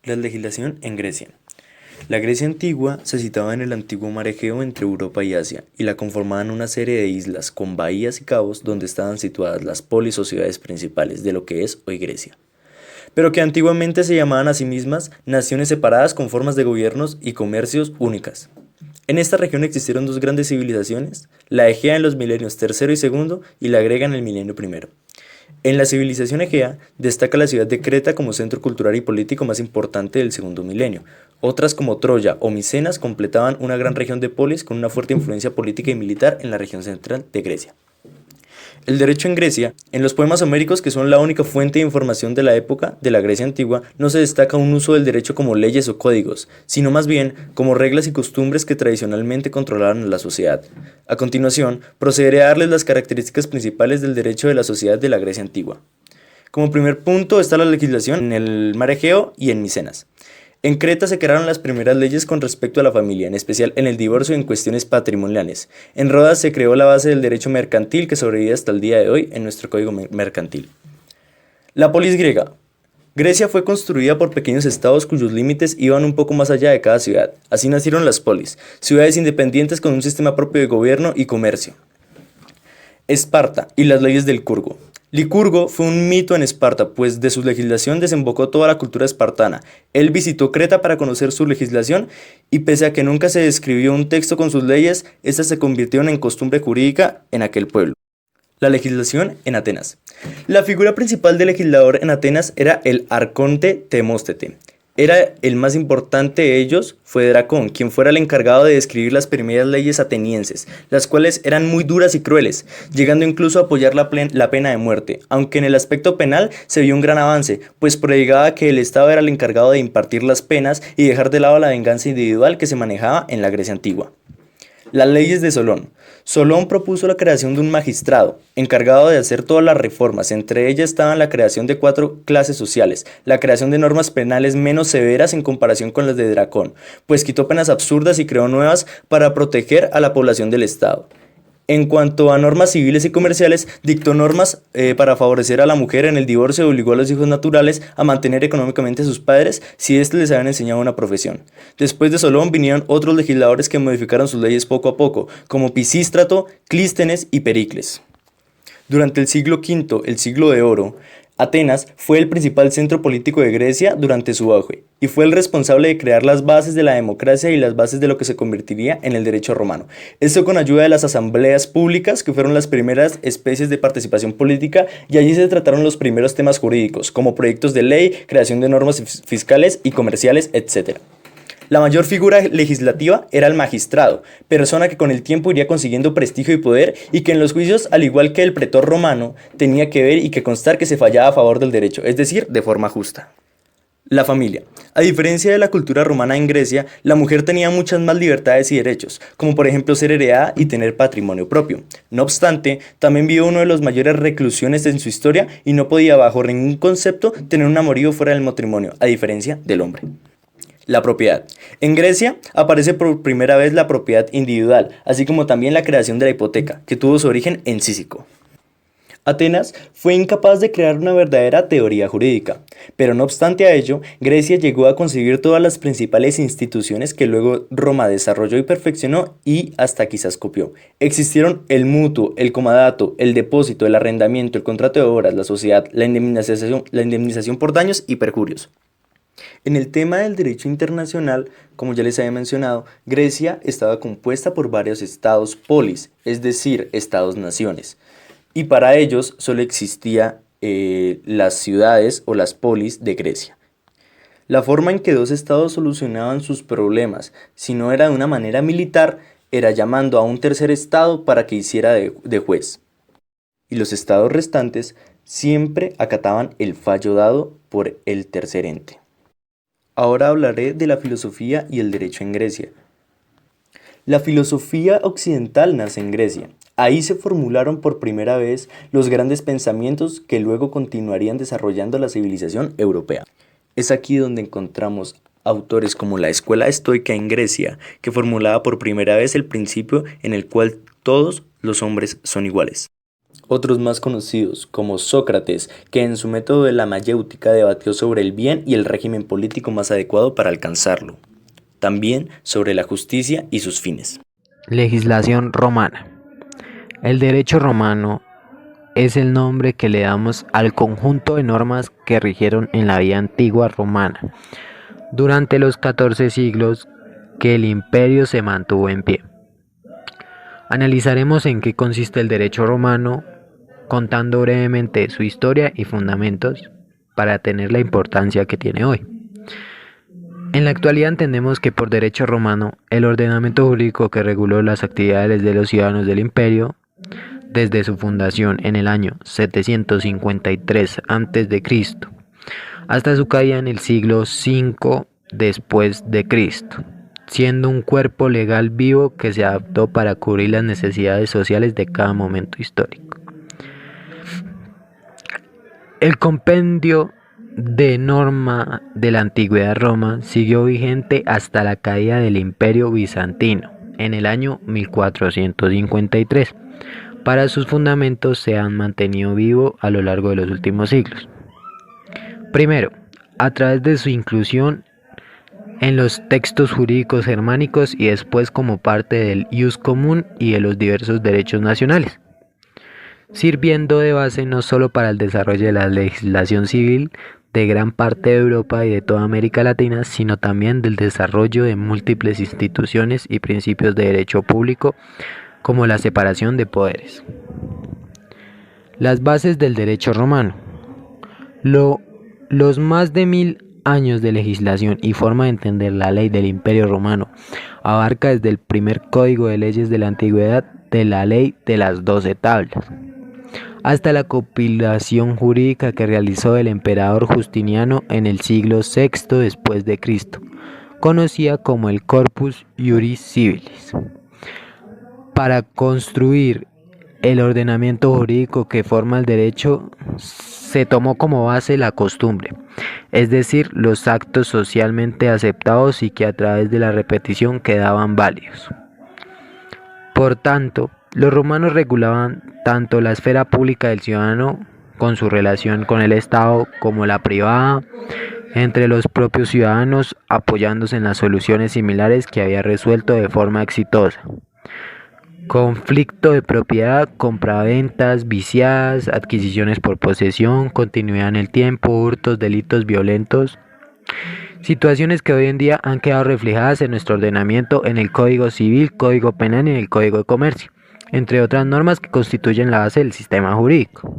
La legislación en Grecia. La Grecia antigua se situaba en el antiguo mar Egeo entre Europa y Asia, y la conformaban una serie de islas con bahías y cabos donde estaban situadas las polis o ciudades principales de lo que es hoy Grecia, pero que antiguamente se llamaban a sí mismas naciones separadas con formas de gobiernos y comercios únicas. En esta región existieron dos grandes civilizaciones, la Egea en los milenios tercero y segundo y la griega en el milenio primero. En la civilización egea destaca la ciudad de Creta como centro cultural y político más importante del segundo milenio. Otras como Troya o Micenas completaban una gran región de polis con una fuerte influencia política y militar en la región central de Grecia. El derecho en Grecia, en los poemas homéricos que son la única fuente de información de la época de la Grecia antigua, no se destaca un uso del derecho como leyes o códigos, sino más bien como reglas y costumbres que tradicionalmente controlaron a la sociedad. A continuación, procederé a darles las características principales del derecho de la sociedad de la Grecia antigua. Como primer punto está la legislación en el mar Egeo y en Micenas. En Creta se crearon las primeras leyes con respecto a la familia, en especial en el divorcio y en cuestiones patrimoniales. En Rodas se creó la base del derecho mercantil que sobrevive hasta el día de hoy en nuestro código mercantil. La polis griega. Grecia fue construida por pequeños estados cuyos límites iban un poco más allá de cada ciudad. Así nacieron las polis, ciudades independientes con un sistema propio de gobierno y comercio. Esparta y las leyes del Curgo. Licurgo fue un mito en Esparta, pues de su legislación desembocó toda la cultura espartana. Él visitó Creta para conocer su legislación y pese a que nunca se escribió un texto con sus leyes, estas se convirtieron en costumbre jurídica en aquel pueblo. La legislación en Atenas. La figura principal del legislador en Atenas era el arconte Temóstete. Era el más importante de ellos, fue Dracón, quien fuera el encargado de escribir las primeras leyes atenienses, las cuales eran muy duras y crueles, llegando incluso a apoyar la pena de muerte, aunque en el aspecto penal se vio un gran avance, pues predicaba que el Estado era el encargado de impartir las penas y dejar de lado la venganza individual que se manejaba en la Grecia antigua. Las leyes de Solón. Solón propuso la creación de un magistrado, encargado de hacer todas las reformas. Entre ellas estaban la creación de 4 clases sociales, la creación de normas penales menos severas en comparación con las de Dracón, pues quitó penas absurdas y creó nuevas para proteger a la población del Estado. En cuanto a normas civiles y comerciales, dictó normas para favorecer a la mujer en el divorcio y obligó a los hijos naturales a mantener económicamente a sus padres si éstos les habían enseñado una profesión. Después de Solón vinieron otros legisladores que modificaron sus leyes poco a poco, como Pisístrato, Clístenes y Pericles. Durante el siglo V, el siglo de oro, Atenas fue el principal centro político de Grecia durante su auge, y fue el responsable de crear las bases de la democracia y las bases de lo que se convertiría en el derecho romano. Esto con ayuda de las asambleas públicas, que fueron las primeras especies de participación política, y allí se trataron los primeros temas jurídicos, como proyectos de ley, creación de normas fiscales y comerciales, etc. La mayor figura legislativa era el magistrado, persona que con el tiempo iría consiguiendo prestigio y poder y que en los juicios, al igual que el pretor romano, tenía que ver y que constar que se fallaba a favor del derecho, es decir, de forma justa. La familia. A diferencia de la cultura romana en Grecia, la mujer tenía muchas más libertades y derechos, como por ejemplo ser heredada y tener patrimonio propio. No obstante, también vivió uno de los mayores reclusiones en su historia y no podía bajo ningún concepto tener un amorío fuera del matrimonio, a diferencia del hombre. La propiedad. En Grecia aparece por primera vez la propiedad individual, así como también la creación de la hipoteca, que tuvo su origen en Cícico. Atenas fue incapaz de crear una verdadera teoría jurídica, pero no obstante a ello, Grecia llegó a concebir todas las principales instituciones que luego Roma desarrolló y perfeccionó y hasta quizás copió. Existieron el mutuo, el comadato, el depósito, el arrendamiento, el contrato de obras, la sociedad, la indemnización por daños y perjurios. En el tema del derecho internacional, como ya les había mencionado, Grecia estaba compuesta por varios estados polis, es decir, estados-naciones, y para ellos solo existían las ciudades o las polis de Grecia. La forma en que dos estados solucionaban sus problemas, si no era de una manera militar, era llamando a un tercer estado para que hiciera de juez. Y los estados restantes siempre acataban el fallo dado por el tercer ente. Ahora hablaré de la filosofía y el derecho en Grecia. La filosofía occidental nace en Grecia. Ahí se formularon por primera vez los grandes pensamientos que luego continuarían desarrollando la civilización europea. Es aquí donde encontramos autores como la escuela estoica en Grecia, que formulaba por primera vez el principio en el cual todos los hombres son iguales. Otros más conocidos, como Sócrates, que en su método de la mayéutica debatió sobre el bien y el régimen político más adecuado para alcanzarlo. También sobre la justicia y sus fines. Legislación romana. El derecho romano es el nombre que le damos al conjunto de normas que rigieron en la vida antigua romana durante los 14 siglos que el imperio se mantuvo en pie. Analizaremos en qué consiste el derecho romano, contando brevemente su historia y fundamentos para tener la importancia que tiene hoy. En la actualidad entendemos que por derecho romano, el ordenamiento jurídico que reguló las actividades de los ciudadanos del imperio, desde su fundación en el año 753 a.C. hasta su caída en el siglo V después de Cristo, siendo un cuerpo legal vivo que se adaptó para cubrir las necesidades sociales de cada momento histórico. El compendio de norma de la antigüedad Roma siguió vigente hasta la caída del Imperio Bizantino en el año 1453. Para sus fundamentos se han mantenido vivos a lo largo de los últimos siglos. Primero, a través de su inclusión en los textos jurídicos germánicos y después como parte del ius común y de los diversos derechos nacionales, sirviendo de base no solo para el desarrollo de la legislación civil de gran parte de Europa y de toda América Latina, sino también del desarrollo de múltiples instituciones y principios de derecho público, como la separación de poderes. Las bases del derecho romano. Los más de 1000 años de legislación y forma de entender la ley del Imperio Romano abarca desde el primer código de leyes de la antigüedad de la ley de las 12 tablas, hasta la compilación jurídica que realizó el emperador Justiniano en el siglo VI después de Cristo, conocida como el Corpus Juris Civilis. Para construir el ordenamiento jurídico que forma el derecho, se tomó como base la costumbre, es decir, los actos socialmente aceptados y que a través de la repetición quedaban válidos. Por tanto, los romanos regulaban tanto la esfera pública del ciudadano con su relación con el Estado como la privada entre los propios ciudadanos, apoyándose en las soluciones similares que había resuelto de forma exitosa. Conflicto de propiedad, compraventas viciadas, adquisiciones por posesión, continuidad en el tiempo, hurtos, delitos violentos. Situaciones que hoy en día han quedado reflejadas en nuestro ordenamiento en el Código Civil, Código Penal y en el Código de Comercio, entre otras normas que constituyen la base del sistema jurídico.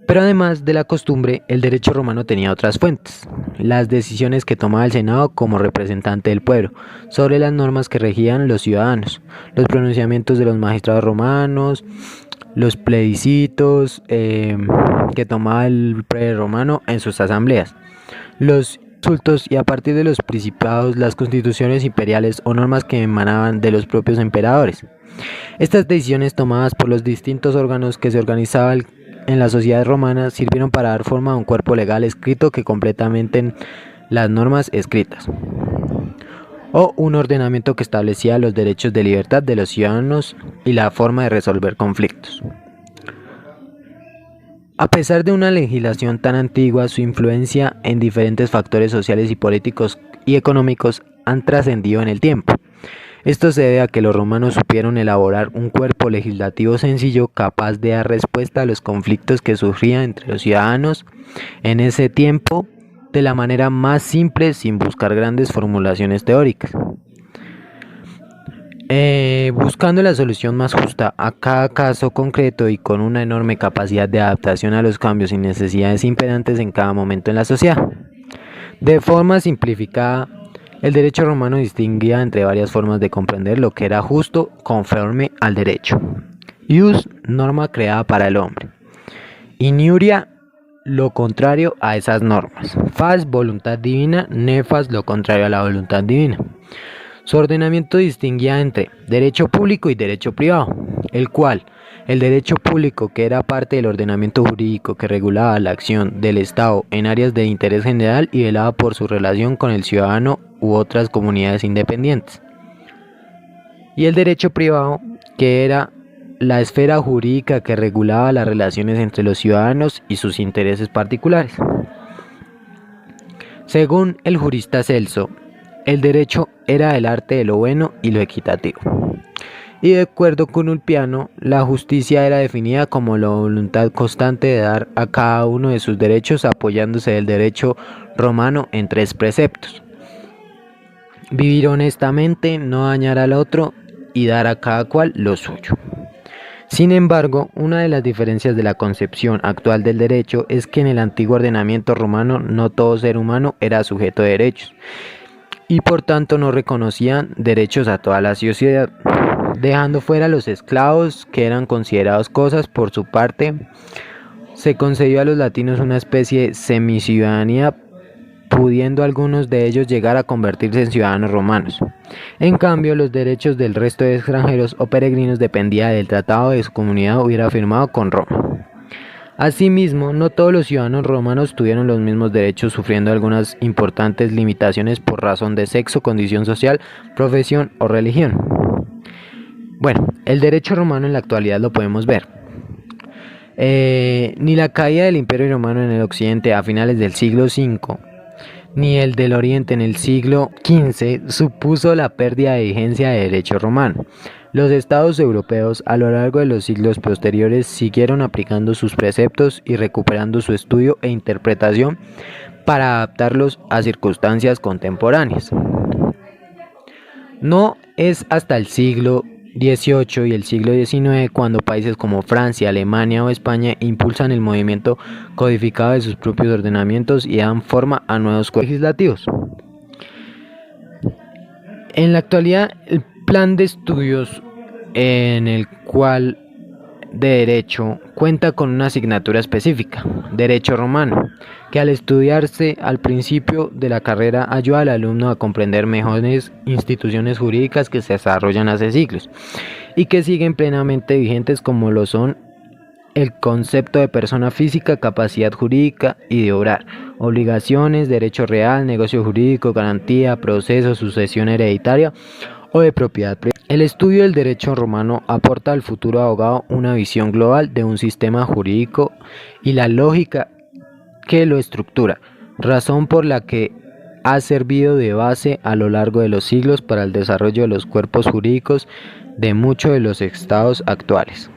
Pero además de la costumbre, el derecho romano tenía otras fuentes, las decisiones que tomaba el Senado como representante del pueblo sobre las normas que regían los ciudadanos, los pronunciamientos de los magistrados romanos, los plebiscitos que tomaba el prede romano en sus asambleas, los insultos y a partir de los principados las constituciones imperiales o normas que emanaban de los propios emperadores. Estas decisiones tomadas por los distintos órganos que se organizaban en la sociedad romana sirvieron para dar forma a un cuerpo legal escrito que complementen las normas escritas, o un ordenamiento que establecía los derechos de libertad de los ciudadanos y la forma de resolver conflictos. A pesar de una legislación tan antigua, su influencia en diferentes factores sociales y políticos y económicos han trascendido en el tiempo. Esto se debe a que los romanos supieron elaborar un cuerpo legislativo sencillo capaz de dar respuesta a los conflictos que surgían entre los ciudadanos en ese tiempo de la manera más simple sin buscar grandes formulaciones teóricas. Buscando la solución más justa a cada caso concreto y con una enorme capacidad de adaptación a los cambios y necesidades imperantes en cada momento en la sociedad. De forma simplificada, el derecho romano distinguía entre varias formas de comprender lo que era justo conforme al derecho. Ius, norma creada para el hombre. Iniuria, lo contrario a esas normas. Fas, voluntad divina. Nefas, lo contrario a la voluntad divina. Su ordenamiento distinguía entre derecho público y derecho privado, el cual, el derecho público, que era parte del ordenamiento jurídico que regulaba la acción del Estado en áreas de interés general y velaba por su relación con el ciudadano u otras comunidades independientes. Y el derecho privado, que era la esfera jurídica que regulaba las relaciones entre los ciudadanos y sus intereses particulares. Según el jurista Celso, el derecho era el arte de lo bueno y lo equitativo. Y de acuerdo con Ulpiano, la justicia era definida como la voluntad constante de dar a cada uno de sus derechos apoyándose del derecho romano en 3 preceptos: vivir honestamente, no dañar al otro y dar a cada cual lo suyo. Sin embargo, una de las diferencias de la concepción actual del derecho es que en el antiguo ordenamiento romano no todo ser humano era sujeto de derechos y por tanto no reconocían derechos a toda la sociedad, dejando fuera a los esclavos, que eran considerados cosas. Por su parte, se concedió a los latinos una especie de semiciudadanía, pudiendo algunos de ellos llegar a convertirse en ciudadanos romanos. En cambio, los derechos del resto de extranjeros o peregrinos dependían del tratado que su comunidad hubiera firmado con Roma. Asimismo, no todos los ciudadanos romanos tuvieron los mismos derechos, sufriendo algunas importantes limitaciones por razón de sexo, condición social, profesión o religión. Bueno, el derecho romano en la actualidad lo podemos ver. Ni la caída del Imperio Romano en el Occidente a finales del siglo V, ni el del Oriente en el siglo XV supuso la pérdida de vigencia de derecho romano. Los estados europeos a lo largo de los siglos posteriores siguieron aplicando sus preceptos y recuperando su estudio e interpretación para adaptarlos a circunstancias contemporáneas. No es hasta el siglo XVIII y el siglo XIX cuando países como Francia, Alemania o España impulsan el movimiento codificado de sus propios ordenamientos y dan forma a nuevos códigos legislativos. En la actualidad, el plan de estudios en el cual de Derecho cuenta con una asignatura específica, Derecho Romano, que al estudiarse al principio de la carrera ayuda al alumno a comprender mejores instituciones jurídicas que se desarrollan hace siglos y que siguen plenamente vigentes, como lo son el concepto de persona física, capacidad jurídica y de obrar, obligaciones, derecho real, negocio jurídico, garantía, proceso, sucesión hereditaria o de propiedad privada. El estudio del derecho romano aporta al futuro abogado una visión global de un sistema jurídico y la lógica que lo estructura, razón por la que ha servido de base a lo largo de los siglos para el desarrollo de los cuerpos jurídicos de muchos de los estados actuales.